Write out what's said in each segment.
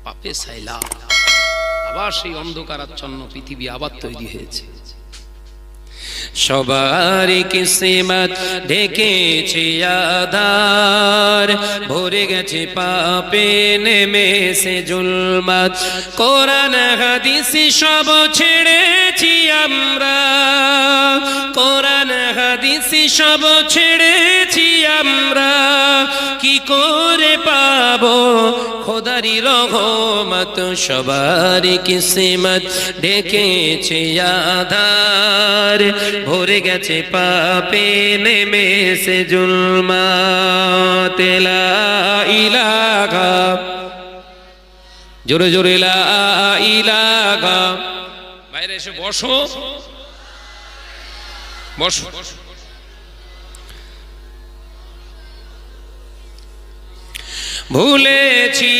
পাপে সাইলা, আবার সেই অন্ধকারাচ্ছন্ন পৃথিবী আবার তৈরি হয়েছে। সবার কিসমত ঢেকেছে আধার, ভরে গেছে পাপে নেমেছে জুলমাত। কোরআন হাদিস সব ছেড়েছি আমরা, কোরআন হাদিস সব ছেড়েছি আমরা, কি করে পাবো খোদারি রহমত। সবার কিসমত ঢেকেছে আধার, ভরে গেছে পাপে নেমেছে জুলমাত। লা ইলাহা, জোরে জোরে লা ইলাহা। বাইরে এসে বসো, বসো। ভুলেছি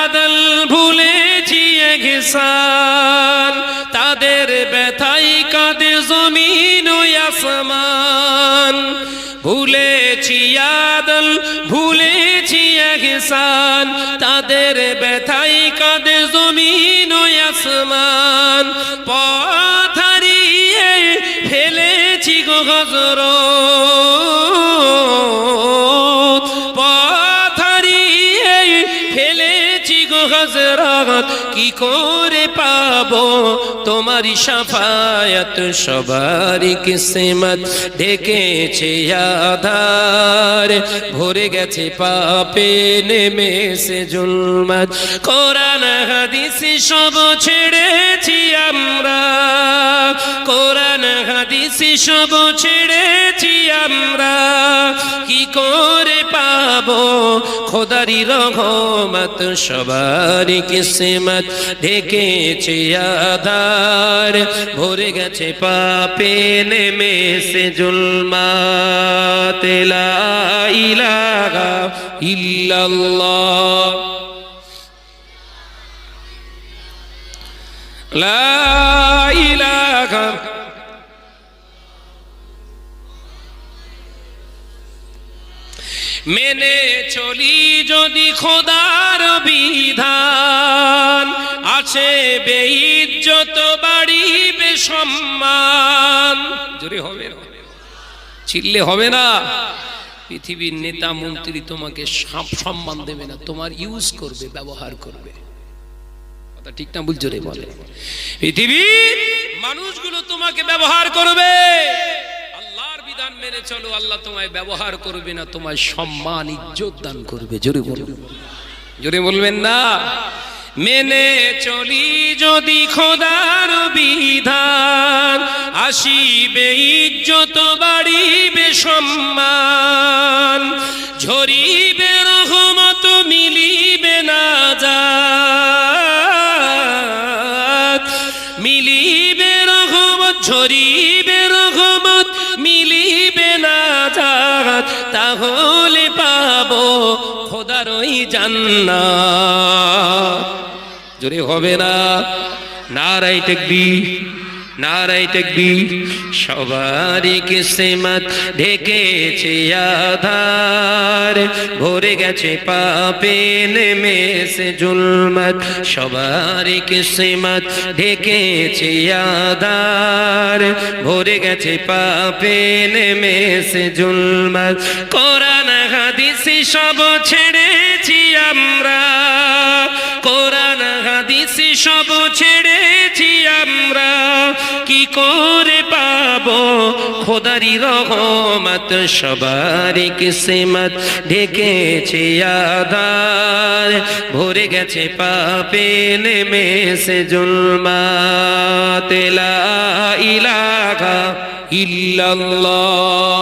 আদল, ভুলেছি ইহসান, তাদের ব্যথাই কাঁদে জমিন ও আসমান। ভুলেছি আদল, ভুলেছি ইহসান, তাদের ব্যথাই কাঁদে জমিন ও আসমান। পথ হারিয়ে ফেলেছি গো হযরত, পথ হারিয়ে ফেলেছি গো হযরত, কি করে পাবো তোমারি শাফায়াত। সবার কিসমত ঢেকেছে আধার, ভরে গেছে পাপে নেমেছে জুলমাত। কোরআন হাদিস সব ছেড়েছি আমরা, কোরআন হাদিস সব ছেড়েছি আমরা, কি করে পাবো খোদারি রহমত। সবার কিসমত ঢেকেছে আধার, ভরে গেছে পাপে নেমেছে জুলমাত। লা ইলাহা ইল্লাল্লাহ, লা ইলাহা। মেনে চলি যদি খোদার বিধান, আছে বেইজ্জত বাড়িবে সম্মান। জোরে হবে না, চিল্লে হবে না। পৃথিবীর নেতা মন্ত্রী তোমাকে সম্মান দেবে না, তোমার ইউজ করবে, ব্যবহার করবে। কথা ঠিক না ভুল? জোরে বলে। পৃথিবীর মানুষগুলো তোমাকে ব্যবহার করবে, আল্লাহর বিধান মেনে চলো, আল্লাহ তোমায় ব্যবহার করবে না, তোমায় সম্মান ইজ্জত দান করবে। জোরে বলুন, জোরে বলবেন না। মেনে চলি যদি খোদার বিধান, আসিবে ইজ্জত বাড়িবে সম্মান। ঝরিবে রহমত মিলিবে নাজাত, মিলিবে রহমত, ঝরিবে রহমত মিলিবে নাজাত। তাহলে পাবো খোদার ওই জান্নাত। জোরে হবে না, নারায়ে তাকবীর, নারায়ে তাকবীর। সবার কিসমত ঢেকেছে আধার, ভরে গেছে পাপে নেমেছে জুলমাত। সবার কিসমত ঢেকেছে আধার, ভরে গেছে পাপে নেমেছে জুলমাত। কোরআন হাদিস সব ছেড়েছি আমরা, কোরআন হাদিস সব ছেড়েছি আমরা, কি করে পাবো খোদারি রহমত। সবার কিসমত ঢেকেছে আধার, ভরে গেছে পাপে নেমেছে জুলমাত। লা ইলাহা ইল্লাল্লাহ।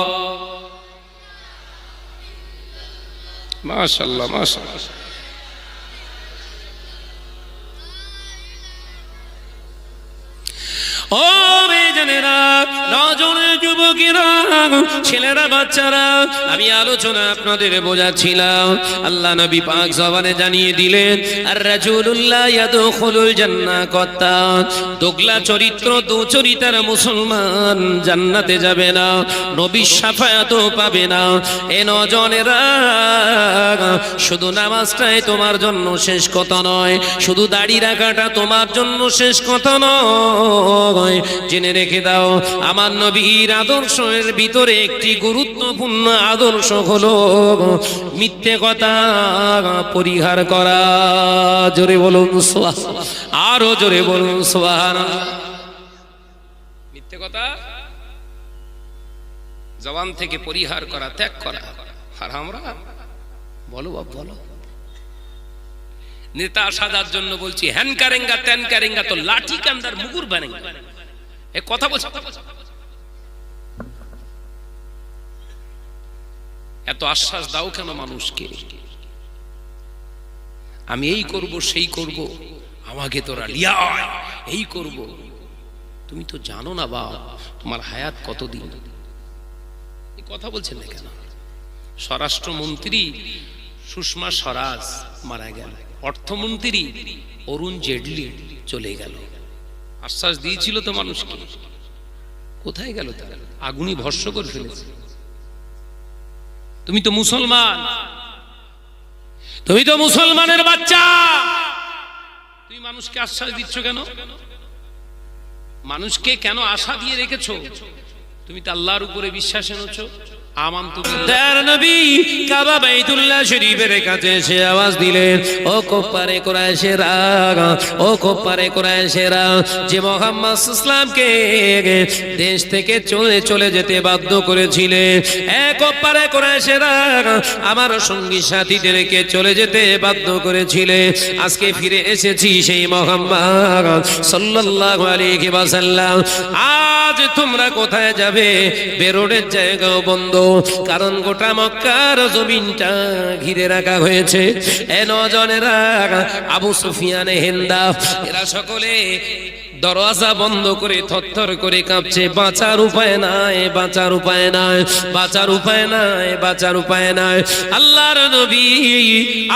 মাশাআল্লাহ, মাশাআল্লাহ। ও জনেরা, নজনের যুবকেরা, ছেলেরা, বাচ্চারা, আমি আলোচনা আপনাদের বোঝাচ্ছিলাম। আল্লাহ নবী পাক জবানে জানিয়ে দিলেন, আর রাজুলুল্লাহ ইয়াদখুলুল জান্নাহ কত্তা, দোগলা চরিত্র, দুচরিতার মুসলমান জান্নাতে যাবে না, নবীর শাফায়াতও পাবে না। এ নজনেরা, শুধু নামাজটাই তোমার জন্য শেষ কথা নয়, শুধু দাড়ি রাখাটা তোমার জন্য শেষ কথা নয়। জেনে রেখে দাও, আমার নবীর আদর্শের ভিতরে একটি গুরুত্বপূর্ণ আদর্শ হলো মিথ্যে কথা পরিহার করা। জোরে বলুন সুবহানাল্লাহ, আরো জোরে বলুন সুবহানাল্লাহ। মিথ্যে কথা জবান থেকে পরিহার করা, ত্যাগ করা। আর আমরা বলো বাবা, বলো। নেতা সাজার জন্য বলছি, হ্যান কারেঙ্গা ত্যান কারেঙ্গা, তো লাঠি কান্দার মুগুর বানেঙ্গা, এ কথা বলছে। এত আশ্বাস দাও কেন মানুষকে? আমি এই করব, সেই করব, আমাকে তোরা লিয়া এই করব। তুমি তো জানো না বাবা, তোমার হায়াত কতদিন। এই কথা বলছেন না কেন? স্বরাষ্ট্রমন্ত্রী সুষমা স্বরাজ মারা গেল, অর্থমন্ত্রী অরুণ জেটলি চলে গেল। আশ্বাস দিয়েছিল তো মানুষকে, কোথায় গেল তারা? আগুনি ভস্ম করে ফেলেছে। তুমি তো মুসলমান, তুমি তো মুসলমানের বাচ্চা, তুমি মানুষকে আশ্বাস দিচ্ছ কেন? মানুষকে কেন আশা দিয়ে রেখেছো? তুমি তো আল্লাহর উপরে বিশ্বাস এনেছো। নবী কাবা বাইতুল্লাহ শরীফের কাছে এসে আওয়াজ দিলেন, ও কুফারে কুরাইশেরা, ও কুফারে কুরাইশেরা, যে মুহাম্মদ ইসলামকে দেশ থেকে চলে যেতে বাধ্য করেছিলে, এ কুফারে কুরাইশেরা, আমার সঙ্গী সাথীদেরকে চলে যেতে বাধ্য করেছিলে, আজকে ফিরে এসেছি সেই মুহাম্মদ সাল্লাল্লাহু আলাইহি ওয়াসাল্লাম। আজ তোমরা কোথায় যাবে? বেরোডের জায়গাও বন্ধ, কারণ গোটা মক্কার জমিনটা ঘিরে রাখা হয়েছে। এ নজনেরা, আবু সুফিয়ান, হিন্দা, এরা সকলে দরওয়াজা বন্ধ করে থরথর করে কাঁপছে। বাঁচার উপায় নাই, বাঁচার উপায় নাই, বাঁচার উপায় নাই, বাঁচার উপায় নাই। আল্লাহর নবী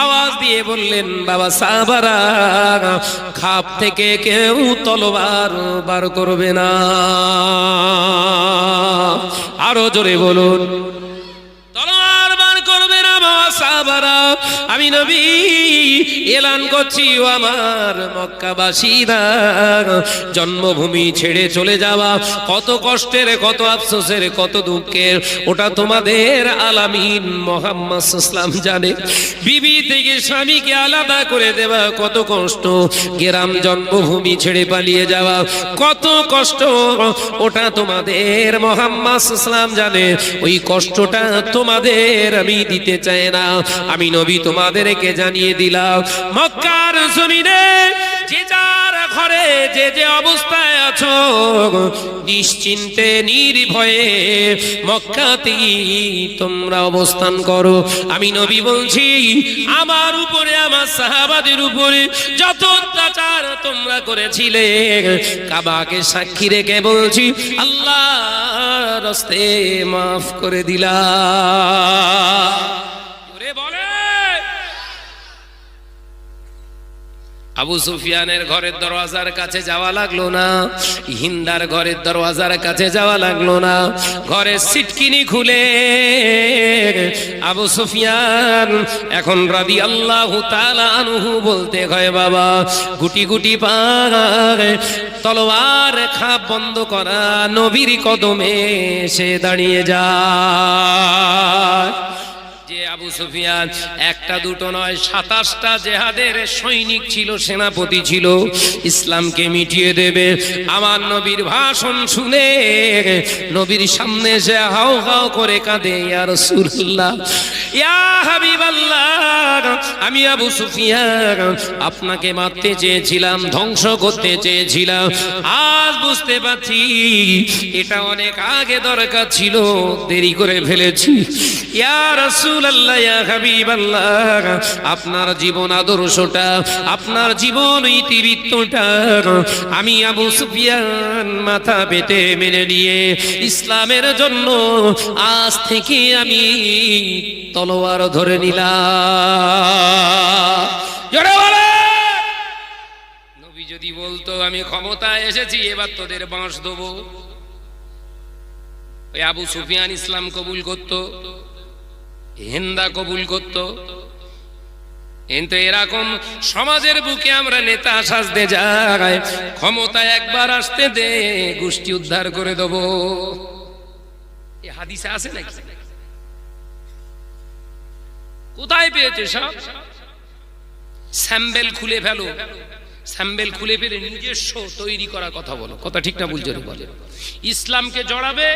আওয়াজ দিয়ে বললেন, বাবা সাহাবারা, খাপ থেকে কেউ তলোয়ার বার করবে না। আরো জোরে বলুন, তলোয়ার বার করবে না বাবা সাহাবারা। আমি নবী এলান করছি, ও আমার মক্কাবাসীরা, জন্মভূমি ছেড়ে চলে যাওয়া কত কষ্টের, কত আফসোসের, কত দুঃখের, ওটা তোমাদের আলামিন মুহাম্মদ সাল্লাল্লাহু আলাইহি ওয়াসাল্লাম জানে। বিবি থেকে স্বামীকে আলাদা করে দেওয়া কত কষ্ট, গ্রাম জন্মভূমি ছেড়ে পালিয়ে যাওয়া কত কষ্ট, ওটা তোমাদের মুহাম্মদ সাল্লাল্লাহু আলাইহি ওয়াসাল্লাম জানে। ওই কষ্টটা তোমাদের আমি দিতে চাই না। আমি নবী তোমাদেরকে জানিয়ে দিলাম, মক্কার জমিনে যে যার ঘরে যে যে অবস্থায় আছো, নিশ্চিন্তে নির্ভয়ে মক্কাতেই তোমরা অবস্থান করো। আমি নবী বলছি, আমার উপরে, আমার সাহাবাদের উপরে যত অত্যাচার তোমরা করেছিলে, কাবাকে সাক্ষী রেখে বলছি, আল্লাহর রাস্তে মাফ করে দিলাম। আবু সুফিয়ানের ঘরের দরওয়াজার কাছে যাওয়া লাগলো না, হিন্দার ঘরের দরওয়াজার কাছে যাওয়া লাগলো না। ঘরের সিটকিনি খুলে আবু সুফিয়ান এখন রাদিয়াল্লাহু তাআলা আনহু বলতে হয়, বাবা গুটি গুটি পায়ে তলোয়ার খাপ বন্ধ করা নবীর কদমে সে দাঁড়িয়ে যায়। যে আবু সুফিয়ান একটা দুটো নয়, 27টা জেহাদের সৈনিক ছিল, সেনাপতি ছিল, ইসলামকে মিটিয়ে দেবে। আমার নবীর ভাষণ শুনে নবীর সামনে সে হাও হাও করে কাঁদে, ইয়া রাসূলুল্লাহ, ইয়া হাবিবাল্লাহ, আমি আবু সুফিয়ান আপনাকে মারতে চেয়েছিলাম, ধ্বংস করতে চেয়েছিলাম, আজ বুঝতে পারছি এটা অনেক আগে দরকার ছিল, দেরি করে ফেলেছি। ইয়া রাসূলুল্লাহ, রাসূলুল্লাহ ইয়া হাবিবাল্লাহ, আপনার জীবন আদর্শটা, আপনার জীবন ইতিবৃত্তটা আমি আবু সুফিয়ান মাথা পেতে মেনে নিয়ে ইসলামের জন্য আজ থেকে আমি তলোয়ার ধরে নিলাম। জোরে বলে, নবী যদি বলতো আমি ক্ষমতায় এসেছি এবার তোদের বাঁশ দেবো, ওই আবু সুফিয়ান ইসলাম কবুল করত, হিন্দা কবুল করত। কিন্তু এরকম সমাজের বুকে আমরা নেতা সাজতে যাই, ক্ষমতা একবার আসতে দে গোষ্ঠী উদ্ধার করে দেব। এই হাদিসে আছে নাকি? কোথায় পেয়েছে সব? স্যাম্বেল খুলে ফেলো, স্যাম্বেল খুলে ফেলে নিজস্ব তৈরি করা কথা বলো। কথা ঠিক না বলছো? বলে ইসলামকে জড়াবে,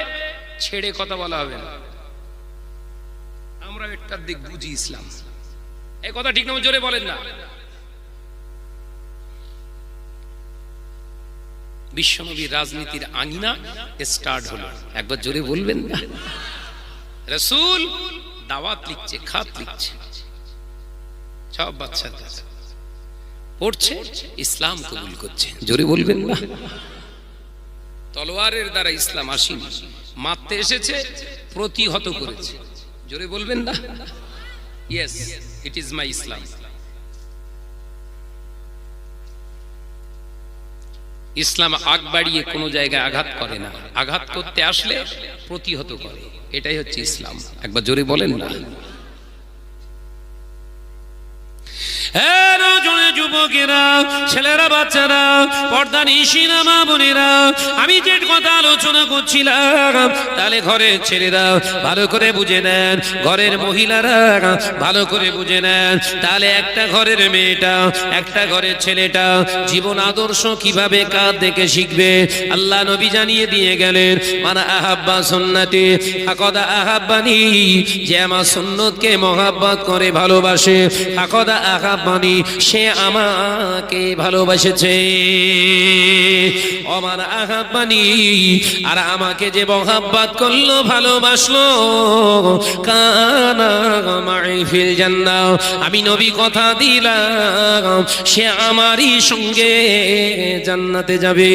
ছেড়ে কথা বলা হবে না। আমরা একটার দিক বুঝি ইসলাম, এই কথা ঠিক না? জোরে বলেন না। বিশ্বনবীর রাজনীতির আঙিনা স্টার্ট হলো, একবার জোরে বলবেন না? রাসূল দাওয়াত লিখছে, খাত লিখছে, সব বাচ্চারা পড়ছে, ইসলাম কবুল করছে। জোরে বলবেন না? তলোয়ারের দ্বারা ইসলাম আসেনি, মারতে এসেছে, প্রতিহত করেছে। জোরে বলবেন না? ইয়েস, ইট ইজ মাই ইসলাম। ইসলাম আগ বাড়িয়ে কোনো জায়গায় আঘাত করে না, আঘাত করতে আসলে প্রতিহত করে। এটাই হচ্ছে ইসলাম। একবার জোরে বলেন না? যুবকেরা, ছেলেরা, বাচ্চারা, পর্দা নিশিনা মা বোনেরা, আমি যে কথা আলোচনা করছিলাম তাহলে ঘরের ছেলেরা ভালো করে বুঝে নেন, ঘরের মহিলারা ভালো করে বুঝে নেন। তাহলে একটা ঘরের মেয়েটা, একটা ঘরের ছেলেটা জীবন আদর্শ কিভাবে কার দেখে শিখবে? আল্লাহ নবী জানিয়ে দিয়ে গেলেন, মানা আহাব্বা সুন্নতি ফাকাদ আহাব্বানি, যে আমার সুন্নতকে মহব্বত করে ভালোবাসে, ফাকাদ আহাব্বানি, সে আমাকে ভালোবাসেছে। ওমান আহাব্বানি, আর আমাকে যে মহব্বত করলো, ভালোবাসলো, কানা মাই ফিল জান্নাহ, আমি নবী কথা দিলাম সে আমারই সঙ্গে জান্নাতে যাবে।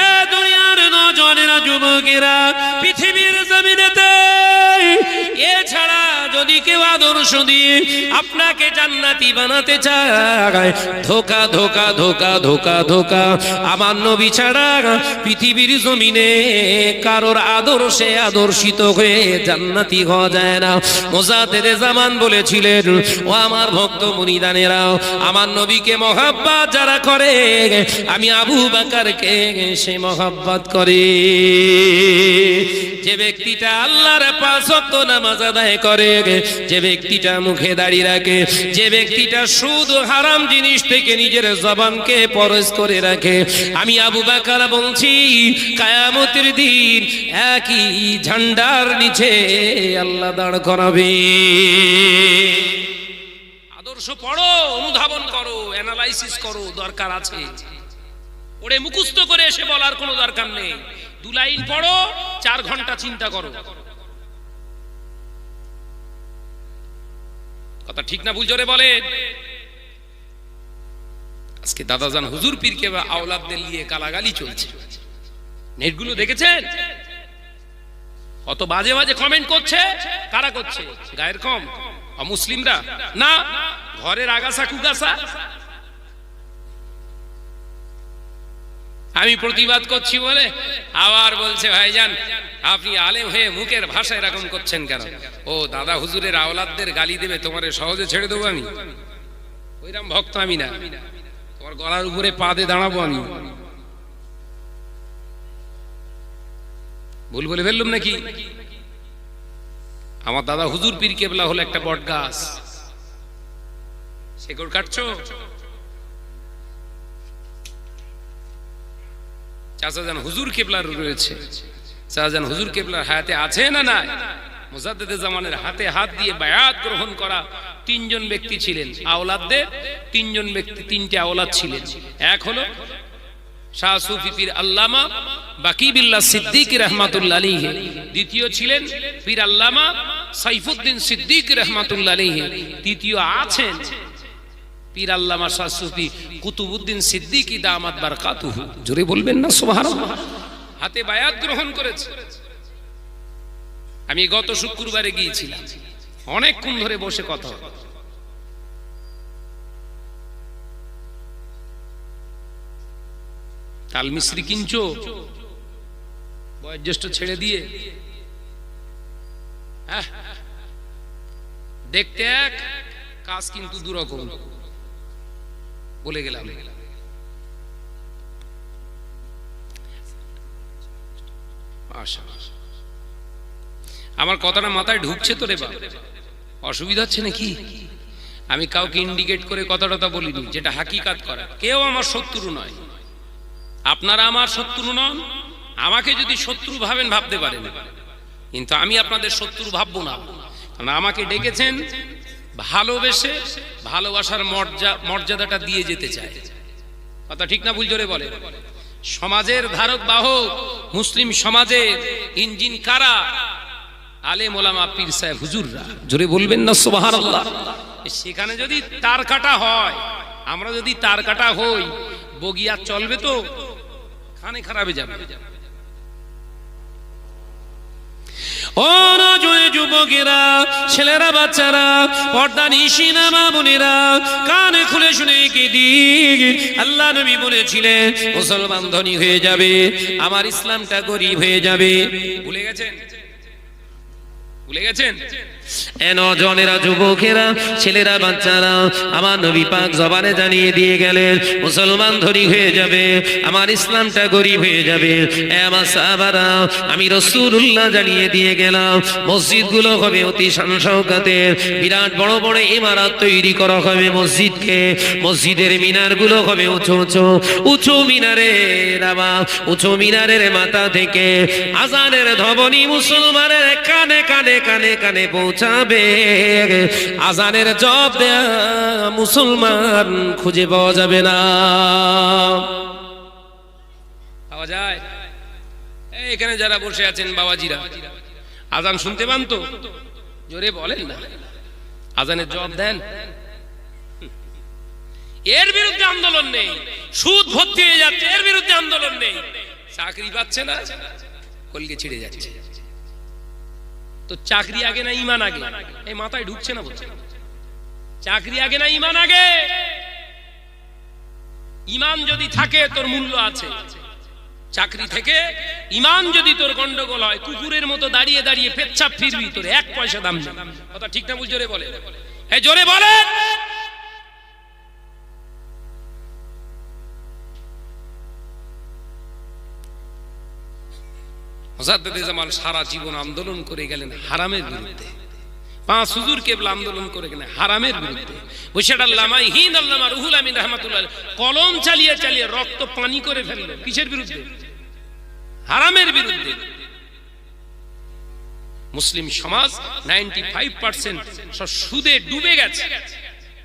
এ দুনিয়ার নজনেরা, যুবকেরা, পৃথিবীর জমিনেতে এছাড়া যদি কেউ আদর্শ দিয়ে আপনাকে জান্নাতি বানাতে চায়, ধোকা ধোকা ধোকা ধোকা ধোকা। আমার নবী ছাড়া পৃথিবীর জমিনে কারোর আদর্শে আদর্শিত হয়ে জান্নাতি হওয়া যায় না। মুজাদ্দেদে জামান বলেছিলেন, ও আমার ভক্ত মুরিদানেরা, আমার নবীকে মহব্বত যারা করে, আমি আবু বকরকে সে মহব্বত করে। যে ব্যক্তিটা আল্লাহর 5 ওয়াক্ত নামাজ আদায় করে, যে ব্যক্তিটা মুখে দাড়ি রাখে, যে ব্যক্তিটা সুদ হারাম জিনিস থেকে নিজের জবানকে পরশ করে রাখে, আমি আবু বকর বলছি কিয়ামতের দিন একই ঝান্ডার নিচে আল্লাহ দাঁড় করাবে। আদর্শ পড়ো, অনুধাবন করো, অ্যানালাইসিস করো, দরকার আছে। ওরে মুখস্থ করে এসে বলার কোনো দরকার নেই। 2 লাইন পড়ো, 4 ঘন্টা চিন্তা করো। কথা ঠিক না ভুল? জোরে বলেন। আজকে দাদাজান হুজুর পীরকে বা আওলাদদের নিয়ে গালাগালি চলছে, নেটগুলো দেখেছেন? কত বাজে বাজে কমেন্ট করছে। কারা করছে? গায়ের কম অমুসলিমরা না, ঘরের আগাছা কুগাছা। আমি প্রতিবাদ করছি বলে আবার বলছে, ভাইজান আপনি আলেম হয়ে মুখের ভাষা এরকম করছেন কেন? ও দাদা হুজুরের আওলাদদের গালি দেবে, তোমারে সহজে ছেড়ে দেবো আমি? ওইরকম ভক্ত আমি না, তোমার গলার উপরে পা দিয়ে দাঁড়াবো আমি। ভুল বলে ফেললাম নাকি? আমার দাদা হুজুর পীর কেবলা হলো একটা বট গাছ, শেকড় কাটছো? চাচাজান হুজুর কেবলার রয়েছে, চাচাজান হুজুর কেবলার হাতে আছে না নাই? মুজাদ্দেদে জামানের হাতে হাত দিয়ে বায়াত গ্রহণ করা 3 জন ব্যক্তি ছিলেন। আওলাদদের 3 জন ব্যক্তি, 3টে আওলাদ ছিলেন। এক হলো শাহ সুফি পীর আল্লামা বাকি বিল্লাহ সিদ্দিকী রাহমাতুল্লাহ আলাইহি, দ্বিতীয় ছিলেন পীর আল্লামা সাইফুদ্দিন সিদ্দিক রহমাতুল্লাহ আলাইহি, তৃতীয় আছেন পীর আল্লামা শাহ সুফি কুতুবউদ্দিন সিদ্দিকী দামাত বারকাতুহু। জোরে বলবেন না সুবহানাল্লাহ। হাতে বায়াত গ্রহণ করেছে। আমি গত শুক্রবারে গিয়েছিলাম, অনেকক্ষণ ধরে বসে কথা। তাল মিস্ত্রি কিনছো বয়োজ্যেষ্ঠ ছেড়ে দিয়ে, দেখতে এক, কাজ কিন্তু দুরকম। বলে গেলাম আমার কথাটা মাথায় ঢুকছে তো রে বাবা? অসুবিধা হচ্ছে নাকি? আমি কাউকে ইন্ডিকেট করে কথাটা বলিনি, যেটা হাকিকাত করা। কেউ আমার শত্রু নয়, আপনারা আমার শত্রু নন। আমাকে যদি শত্রু ভাবেন ভাবতে পারেন, কিন্তু আমি আপনাদের শত্রু ভাববো না। কারণ আমাকে ডেকেছেন ভালোবেসে, ভালোবাসার মর্যাদাটা দিয়ে যেতে চায়। কথা ঠিক না ভুল? জোরে বলে। সমাজের ধারক বাহক, মুসলিম সমাজের ইঞ্জিন কারা? আলেম ওলামা, পীর সাহেব, হুজুররা। জোরে বলবেন না সুবহানাল্লাহ। সেখানে যদি তার কাটা হয়, আমরা যদি তার কাটা হই, বগিয়া চলবে তো? খানে খারাপে যাবে। ও নজরে যুবকেরা, ছেলেরা, বাচ্চারা, পর্দা নিশিনা মা বোনেরা, কানে খুলে শুনে কি দিক। আল্লাহ নবী বলেছিলেন মুসলমান ধনী হয়ে যাবে, আমার ইসলামটা গরিব হয়ে যাবে। ভুলে গেছেন? ভুলে গেছেন? নজনেরা, যুবকেরা, ছেলেরা, বাচ্চারা, আমার নবী পাক জবানে জানিয়ে দিয়ে গেলেন মুসলমান ধনী হয়ে যাবে, আমার ইসলামটা গরিব হয়ে যাবে। আমার সাহাবারা, আমি রাসূলুল্লাহ জানিয়ে দিয়ে গেলাম মসজিদগুলো হবে অতি শান শওকতের, বিরাট বড় বড় ইমারত তৈরি করা হবে মসজিদকে। মসজিদের মিনারগুলো হবে উঁচু উঁচু উঁচু মিনারের, আবার উঁচু মিনারের মাথা থেকে আজানের ধ্বনি মুসলমানের কানে কানে কানে কানে পৌঁছাবে। আজানের জবাব দেয়া মুসলমান খুঁজে পাওয়া যাবে না। পাওয়া যায়? এখানে যারা বসে আছেন বাবাজিরা, আজান শুনতে পান তো? জোরে বলেন না। আজানের জবাব দেন? এর বিরুদ্ধে আন্দোলন নেই। সুদ ভর্তি হয়ে যাচ্ছে, এর বিরুদ্ধে আন্দোলন নেই। চাকরি পাচ্ছে না, কলকে ছিঁড়ে যাচ্ছে। তো চাকরি আগে না ঈমান আগে? এই মাথায় ঢুকছে না বলছে। চাকরি আগে না ঈমান আগে? ঈমান যদি থাকে তোর মূল্য আছে। চাকরি থেকে ঈমান যদি তোর গন্ডগোল হয়, কুকুরের মতো দাঁড়িয়ে দাঁড়িয়ে পেচ্ছাপ ফিরবি, তোর এক পয়সা দাম নেই। কথা ঠিক না ভুল? জোরে বলে। এই জোরে বলে। মুজাদ্দিদ জামান সারা জীবন আন্দোলন করে গেলেন হারামের বিরুদ্ধে। পাঁচ হুজুর কেবলা আন্দোলন করে গেলেন হারামের বিরুদ্ধে। আল্লামা হিন্দ আল্লামা রুহুল আমিন রাহমাতুল্লাহ কলম চালিয়ে চালিয়ে রক্ত পানি করে ফেলল। কিসের বিরুদ্ধে? হারামের বিরুদ্ধে। মুসলিম সমাজ 95% সব সুদে ডুবে গেছে।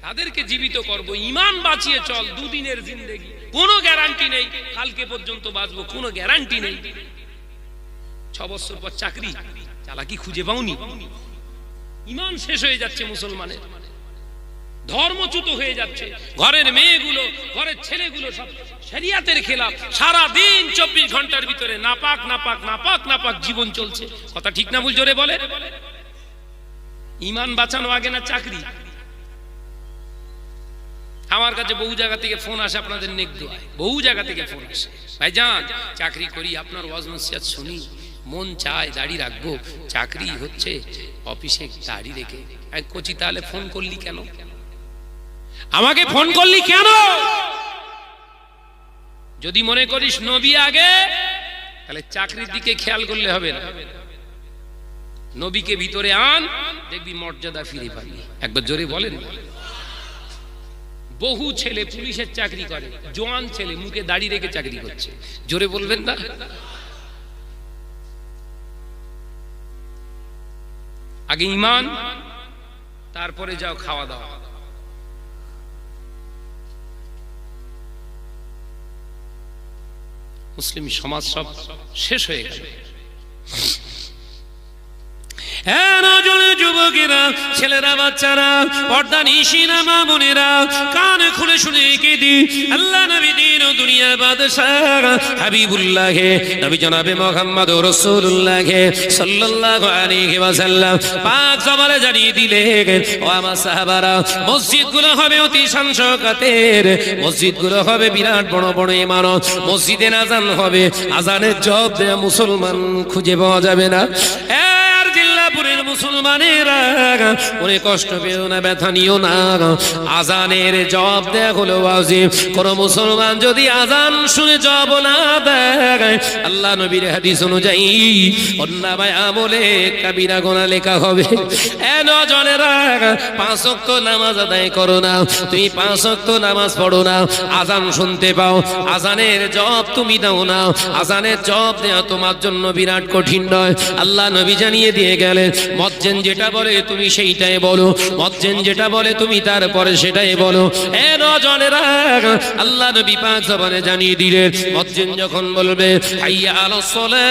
তাদেরকে জীবিত করব, ঈমান বাঁচিয়ে চল। দুদিনের জিন্দেগি, কোনো গ্যারান্টি নেই কালকে পর্যন্ত বাঁচবো, কোনো গ্যারান্টি নেই। 6 বছর পর চাকরি, চালাকি খুঁজে পাওনি। ঈমান শেষ হয়ে যাচ্ছে মুসলমানের, ধর্মচ্যুত হয়ে যাচ্ছে। ঘরের মেয়েগুলো, ঘরের ছেলেগুলো সব শরিয়াতের খেলাফ। সারা দিন 24 ঘন্টার ভিতরে নাপাক নাপাক নাপাক নাপাক জীবন চলছে। কথা ঠিক না ভুল? জোরে বলে। ঈমান বাঁচানো আগে না চাকরি? আমার কাছে বহু জায়গা থেকে ফোন আসে, আপনাদের নেক দোয়ায় বহু জায়গা থেকে ফোন আসে, ভাইজান চাকরি করি, আপনার ওয়াজ নসিহত শুনি, মন চায় দাড়ি রাখবো, চাকরি হচ্ছে অফিসে দাড়ি রেখে। আমি কচি তাহলে ফোন করলি কেন? আমাকে ফোন করলি কেন? যদি মনে করিস নবী আগে, তাহলে চাকরির দিকে খেয়াল করলে হবে না। নবীকে ভিতরে আন, দেখবি মর্যাদা ফিরে পাবি। একবার জোরে বলেন। বহু ছেলে পুলিশের চাকরি করে, জোয়ান ছেলে মুখে দাড়ি রেখে চাকরি করছে। জোরে বলবেন না? আগে ঈমান, তারপরে যাও খাওয়া দাওয়া। মুসলিম সমাজ সব শেষ হয়ে গেল। হ্যাঁ নজরে যুবকেরা, ছেলেরা, বাচ্চারা, পর্দা নিশিনা মা বোনেরা, কান খুলে শুনে কেঁদি আল্লাহ নবী দিন ও দুনিয়ার বাদশাহ হাবিবুল্লাহ নবী জনাবে মুহাম্মদুর রাসূলুল্লাহ সাল্লাল্লাহু আলাইহি ওয়াসাল্লাম পাক জবানে জানিয়ে দিলেন, ও আমার সাহাবারা, মসজিদগুলো হবে অতি শান শওকতের, মসজিদগুলো হবে বিরাট বড় বড় ইমারত, মসজিদে আযান হবে, আযানের জবাব দেয়া মুসলমান খুঁজে পাওয়া যাবে না। জিল্লাপুরের মুসলমানেরা ওরে কষ্ট পেও না, ব্যথা নিও না, আজানের জবাব দেয়া হলো ওয়াজিব। কোন মুসলমান যদি আজান শুনে জবাব না দেয়, আল্লাহ নবীর হাদিস অনুযায়ী অন্যায় আমলে কাবিরা গুনাহ লেখা হবে। এ নজনেরা, 5 ওয়াক্ত নামাজ আদায় করো না, তুমি 5 ওয়াক্ত নামাজ পড়ো না, আজান শুনতে পাও, আজানের জবাব তুমি দাও না, আজানের জবাব দেয়া তোমার জন্য বিরাট কঠিন নয়। আল্লাহ নবী জানিয়ে দিয়ে গেলেন, মুয়াজ্জিন যেটা বলে তুমি সেইটাই বলো, মুয়াজ্জিন যেটা বলে তুমি তারপরে সেটাই বলো। এ নজনেরা, আল্লাহ নবী পাক জবানে জানিয়ে দিলেন, মুয়াজ্জিন যখন বলবে হাইয়া আলাস সালাহ,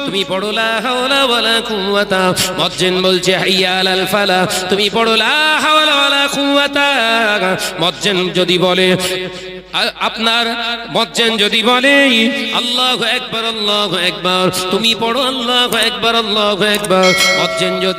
তুমি পড়ো লা হাওলা ওয়ালা কুওয়াতা, মুয়াজ্জিন বলছে হাইয়া আলাল ফালাহ, তুমি পড়ো লা হাওলা ওয়ালা কুওয়াতা। মুয়াজ্জিন যদি বলে, আপনার মুয়াজ্জিন যদি বলে আল্লাহু আকবার, আল্লাহু আকবার, তুমি পড়ো আল্লাহু আকবার, আল্লাহু আকবার। মুয়াজ্জিন যদি